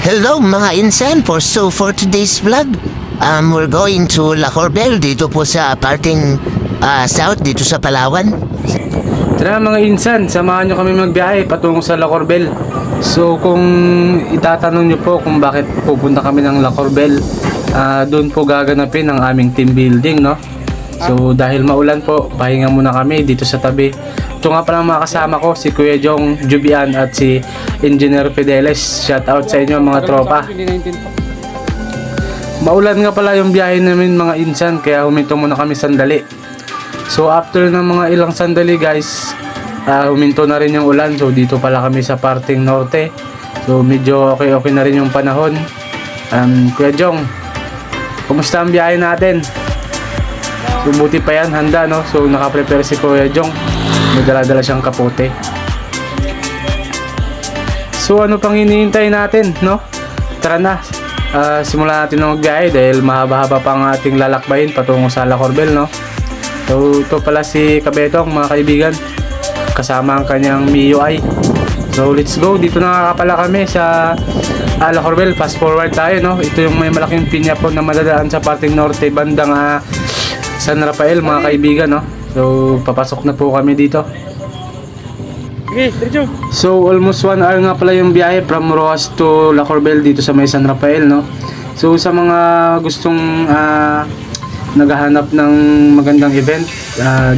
Hello mga insan, for today's vlog, we're going to La Corbel dito po sa parting south dito sa Palawan. Tara mga insan, samahan nyo kami magbiyahe patungo sa La Corbel. So kung itatanong nyo po kung bakit pupunta kami ng La Corbel, doon po gaganapin ang aming team building, no? So dahil maulan po, pahinga muna kami dito sa tabi. Ito nga pala mga kasama ko, si Kuya Jong, Jubian at si Engineer Fideles. Shout out sa inyo mga tropa. Maulan nga pala yung biyahe namin mga insan, kaya huminto muna kami sandali. So after ng mga ilang sandali guys, huminto na rin yung ulan. So dito pala kami sa parting norte. So medyo okay na rin yung panahon. Kuya Jong, kumusta ang biyahe natin? So buti pa yan, handa no? So nakaprepare si Kuya Jong. May dala-dala siyang kapote. So ano pang hinihintay natin, no? Tara na, simulan natin ng magbiyahe dahil mahaba-haba pa ang ating lalakbayin patungo sa La Corbel, no? So ito pala si Kabetong mga kaibigan, kasama ang kanyang MIUI. So let's go, dito na nga pala kami sa La Corbel. Fast forward tayo, no? Ito yung may malaking pinya po na madadaan sa parting norte bandang San Rafael mga kaibigan, no? So papasok na po kami dito. So almost 1 hour nga pala yung biyahe from Rojas to La Corbel dito sa may San Rafael, no? So sa mga gustong naghahanap ng magandang event,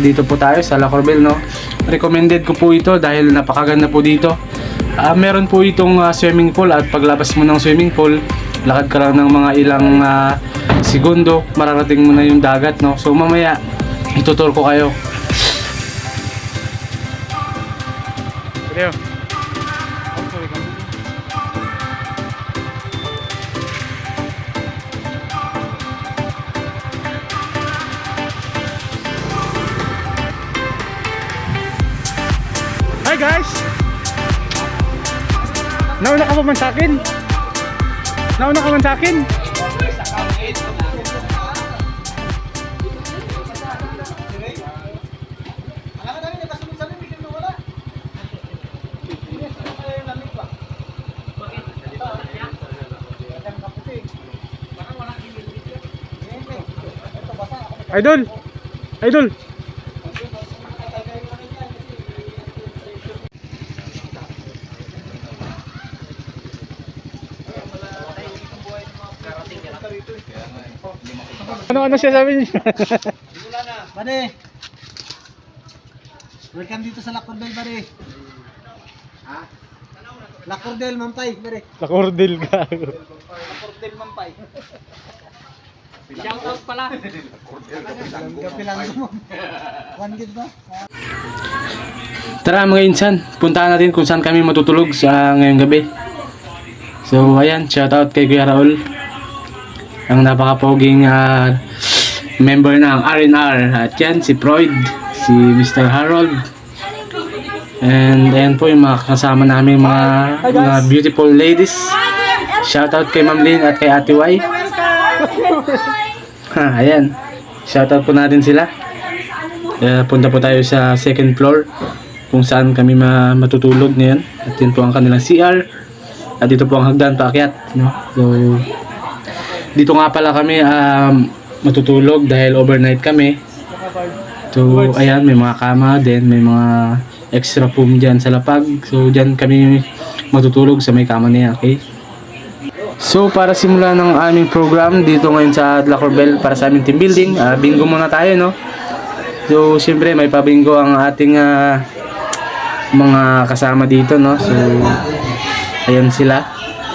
dito po tayo sa La Corbel, no? Recommended ko po ito dahil napakaganda po dito. Meron po itong swimming pool at paglabas mo ng swimming pool, lakad ka lang ng mga ilang segundo, mararating mo na yung dagat, no? So mamaya itutur ko kayo. Hi guys! Nauna ka pa man sa akin? Nauna ka man sa akin? Idol! Idol! Ano siya sabi niya? Pare, welcome dito sa La Corbel, pare. Ha? La Corbel, Mampay, pare. La Corbel ka. La Corbel, Mampay. Shout out pala. Kapilang mo. One gig ba? Tara mga insan, puntahan natin kung saan kami matutulog sa ngayong gabi. So ayan, shout out kay Kuya Raul, ang napakapoging member ng R&R. At yan, si Freud, si Mr. Harold. And ayan po yung mga kasama namin mga beautiful ladies. Shout out kay Ma'am Lynn at kay Ate Y. Ayan, shout out po natin sila. Punta po tayo sa second floor kung saan kami matutulog ngayon. At yun po ang kanilang CR. At dito po ang hagdan paakyat, no? So dito nga pala kami matutulog dahil overnight kami. So ayan, may mga kama din, may mga extra room dyan sa lapag. So dyan kami matutulog sa may kama niya, okay? So para simulan ng aming program dito ngayon sa La Corbel para sa aming team building, bingo muna tayo, no? So siyempre may pabingo ang ating mga kasama dito, no? So ayan sila.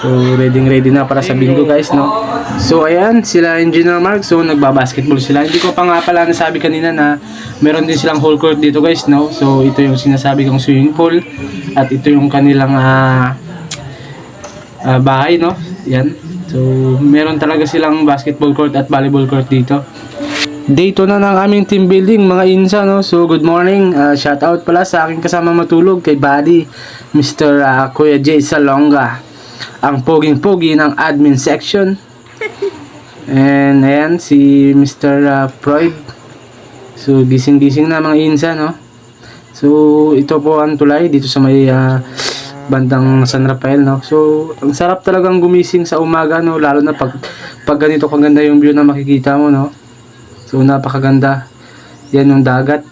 So ready na para sa bingo guys, no? So ayan sila Engineer Mark. So nagbabasketball sila. Hindi ko pa nga pala nasabi kanina na meron din silang whole court dito guys, no? So ito yung sinasabi kong swimming pool at ito yung kanilang bahay, no? Yan. So meron talaga silang basketball court at volleyball court dito. Day 2 na ng aming team building mga insa, no? So good morning. Shout out pala sa aking kasama matulog kay Buddy, Mr. Kuya J. Salonga, ang poging-pogi ng admin section. And ayan si Mr. Freud. So gising-gising na mga insa, no? So ito po ang tulay dito sa may bandang San Rafael, no? So, ang sarap talagang gumising sa umaga, no? Lalo na pag ganito kaganda yung view na makikita mo, no? So, napakaganda. Yan yung dagat.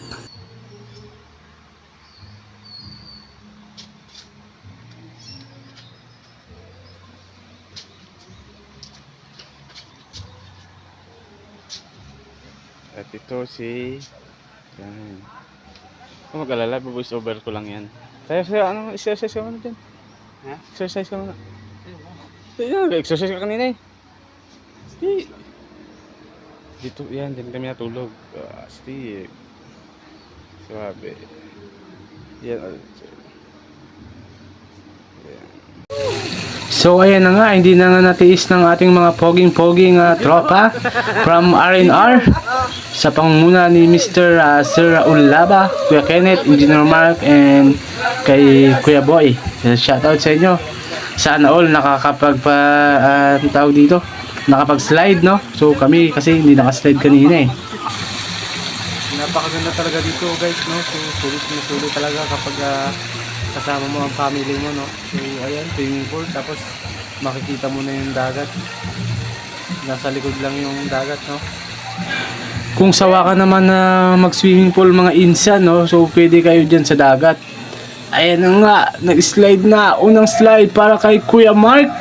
At ito si... Yan. Kung mag-alala, voice over ko lang yan. Sayo, ano, exercise ka muna dyan. Ha? Exercise ka muna. Exercise ka kanina eh. Steve. Dito, yan, dyan kami natulog. Steve. Sabi. Yan. So ayan na nga, hindi na nga natiis ng ating mga poging-poging tropa from R&R sa pangunguna ni Mr. Sir Raul Laba, Kuya Kenneth, Engineer Mark, and kay Kuya Boy. Shoutout sa inyo. Sana all tawag dito, nakapag-slide, no? So kami kasi hindi nakaslide kanina eh. Napakaganda talaga dito guys, no? So sulit talaga kapag kasama mo ang family mo, no? So ayan, swimming pool, tapos makikita mo na yung dagat. Nasa likod lang yung dagat, no? Kung sawa ka naman na mag-swimming pool mga insan, no? So pwede kayo dyan sa dagat. Ayan na nga, nag-slide na. Unang slide para kay Kuya Mark.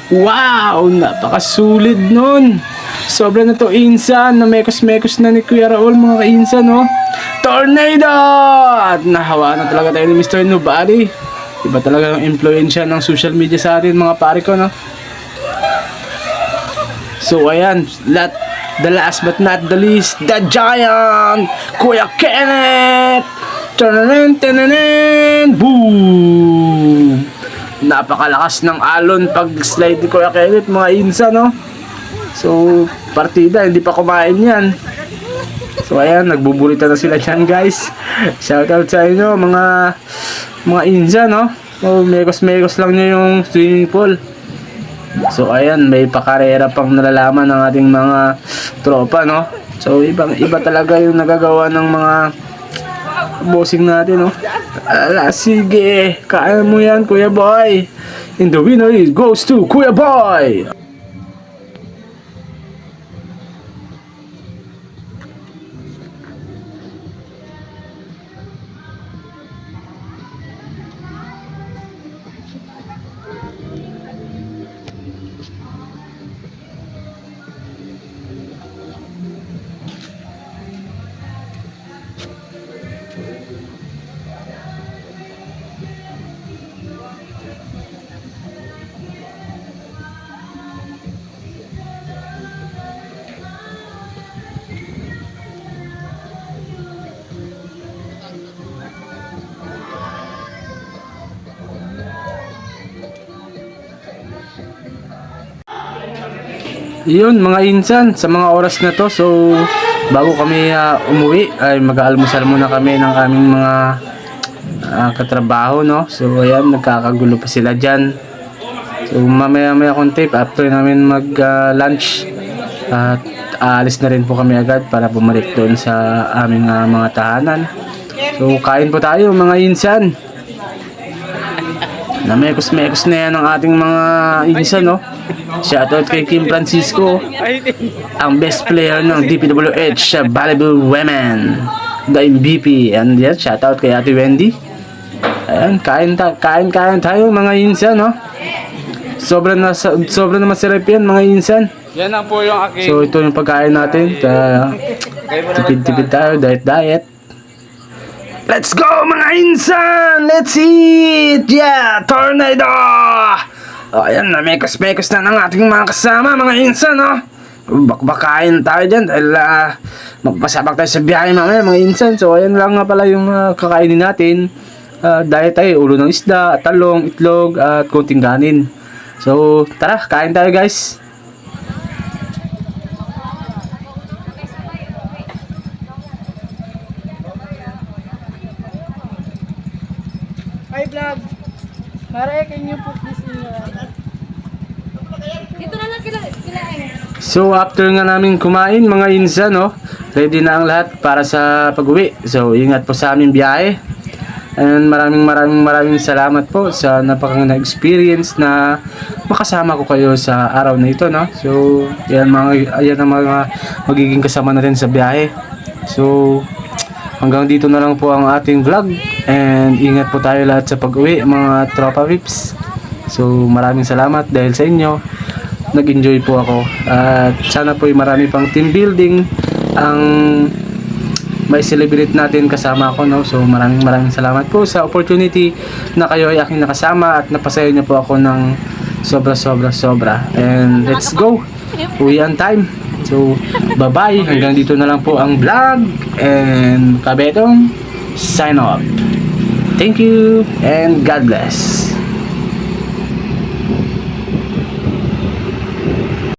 Wow! Napakasulit nun. Sobra na to insan. Na mekos-mekos na ni Kuya Raul mga kainsan, no? Tornado! At nahawa na talaga tayo ni Mr. Nobody. Iba talaga yung influensya ng social media sa atin mga pare ko, no? So ayan, the last but not the least, the giant, Kuya Kenneth! Tananan! Boom! Napakalakas ng alon pag slide ni Kuya Kenneth mga insa, no? So, partida, hindi pa kumain yan. So ayan, nagbubulita na sila dyan guys. Shoutout sa inyo mga insa, no? So, megos lang nyo yung swimming pool. So ayan, may pakarera pang nalalaman ng ating mga tropa, no? So iba talaga yung nagagawa ng mga bossing natin, no? Sige, kaya mo yan Kuya Boy. And the winner goes to Kuya Boy. Yun mga insan, sa mga oras na to, so bago kami umuwi ay mag-aalmusal muna kami ng aming mga katrabaho, no? So ayan, nagkakagulo pa sila dyan. So mamaya konti after namin mag lunch at aalis na rin po kami agad para bumalik doon sa aming mga tahanan. So kain po tayo mga insan. Namekos-mekos na yan ang ating mga insan, no? Shoutout kay Kim Francisco, ang best player ng DPWH Volleyball Women, the MVP. And yan, shoutout kay Ate Wendy. Ayan, kain tayo mga insan, no? Sobra na masarap yan mga insan. Yan na po yung aking... So ito yung pagkain natin. Tipid-tipid tayo, diet. Let's go mga insan! Let's eat! Yeah! Tornado! O ayan, mekos-mekos na ng ating mga kasama mga insan, no? Bakbakain tayo dyan dahil magpasabak tayo sa biyahe mamaya mga insan. So ayan lang nga pala yung kakainin natin. Diet tayo, ulo ng isda, talong, itlog at konting kanin. So tara, kain tayo guys. Hi vlog. Mare, can you put this in your... Dito na lang kilain. So after nga namin kumain mga insan, no? Ready na ang lahat para sa pag-uwi. So ingat po sa aming biyahe. And maraming salamat po sa napakagandang na experience na makasama ko kayo sa araw na ito, no? So, yan ang mga magiging kasama natin sa biyahe. So, hanggang dito na lang po ang ating vlog. And ingat po tayo lahat sa pag-uwi, mga tropa vips. So, maraming salamat dahil sa inyo. Nag-enjoy po ako. At sana po marami pang team building ang may celebrate natin kasama ako, no? So maraming salamat po sa opportunity na kayo ay aking nakasama at napasaya niyo po ako ng sobra. And let's go, uwian time. So bye bye, hanggang dito na lang po ang vlog, and Kabetong sign off. Thank you and God bless.